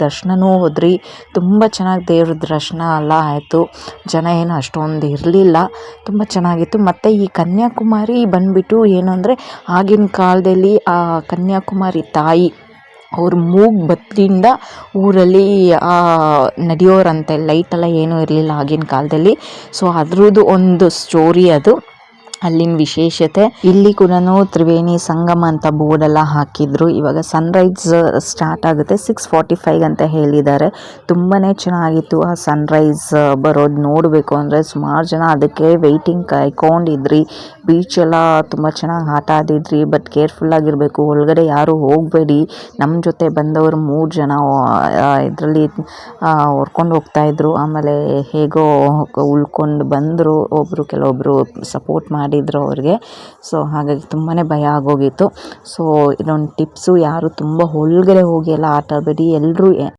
ದರ್ಶನನೂ ಹೋದ್ರಿ. ತುಂಬ ಚೆನ್ನಾಗಿ ದೇವ್ರ ದರ್ಶನ ಎಲ್ಲ ಆಯಿತು. ಜನ ಏನು ಅಷ್ಟೊಂದು ಇರಲಿಲ್ಲ, ತುಂಬ ಚೆನ್ನಾಗಿತ್ತು. ಮತ್ತು ಈ ಕನ್ಯಾಕುಮಾರಿ ಬಂದುಬಿಟ್ಟು ಏನು ಅಂದರೆ ಆಗಿನ ಕಾಲದಲ್ಲಿ ಆ ಕನ್ಯಾಕುಮಾರಿ ತಾಯಿ ಅವ್ರ ಮೂಗು ಬತ್ತಿಯಿಂದ ಊರಲ್ಲಿ ನಡೆಯೋರಂತೆ. ಲೈಟೆಲ್ಲ ಏನೂ ಇರಲಿಲ್ಲ ಆಗಿನ ಕಾಲದಲ್ಲಿ. ಸೊ ಅದ್ರದ್ದು ಒಂದು ಸ್ಟೋರಿ ಅದು, ಅಲ್ಲಿನ ವಿಶೇಷತೆ. ಇಲ್ಲಿ ಕೂಡ ತ್ರಿವೇಣಿ ಸಂಗಮ ಅಂತ ಬೋರ್ಡೆಲ್ಲ ಹಾಕಿದ್ರು. ಇವಾಗ ಸನ್ರೈಸ್ ಸ್ಟಾರ್ಟ್ ಆಗುತ್ತೆ 6:45 ಅಂತ ಹೇಳಿದ್ದಾರೆ. ತುಂಬಾ ಚೆನ್ನಾಗಿತ್ತು ಆ ಸನ್ರೈಸ್ ಬರೋದು ನೋಡಬೇಕು ಅಂದರೆ. ಸುಮಾರು ಜನ ಅದಕ್ಕೆ ವೆಯ್ಟಿಂಗ್ ಕಾಯ್ಕೊಂಡಿದ್ರಿ. ಬೀಚೆಲ್ಲ ತುಂಬ ಚೆನ್ನಾಗಿ ಆಟ ಆಡಿದ್ರಿ. ಬಟ್ ಕೇರ್ಫುಲ್ಲಾಗಿರಬೇಕು, ಒಳಗಡೆ ಯಾರು ಹೋಗಬೇಡಿ. ನಮ್ಮ ಜೊತೆ ಬಂದವರು 3 ಜನ ಇದರಲ್ಲಿ ಹೊರ್ಕೊಂಡು ಹೋಗ್ತಾಯಿದ್ರು. ಆಮೇಲೆ ಹೇಗೋ ಉಳ್ಕೊಂಡು ಬಂದರು. ಕೆಲವೊಬ್ಬರು ಸಪೋರ್ಟ್ ಮಾಡಿದರು ಅವ್ರಿಗೆ. ಸೊ ಹಾಗಾಗಿ ತುಂಬಾ ಭಯ ಆಗೋಗಿತ್ತು. ಸೊ ಇದೊಂದು ಟಿಪ್ಸು, ಯಾರು ತುಂಬ ಒಳಗಡೆ ಹೋಗಿ ಎಲ್ಲ ಆಟ ಆಡಬೇಡಿ. ಎಲ್ಲರೂ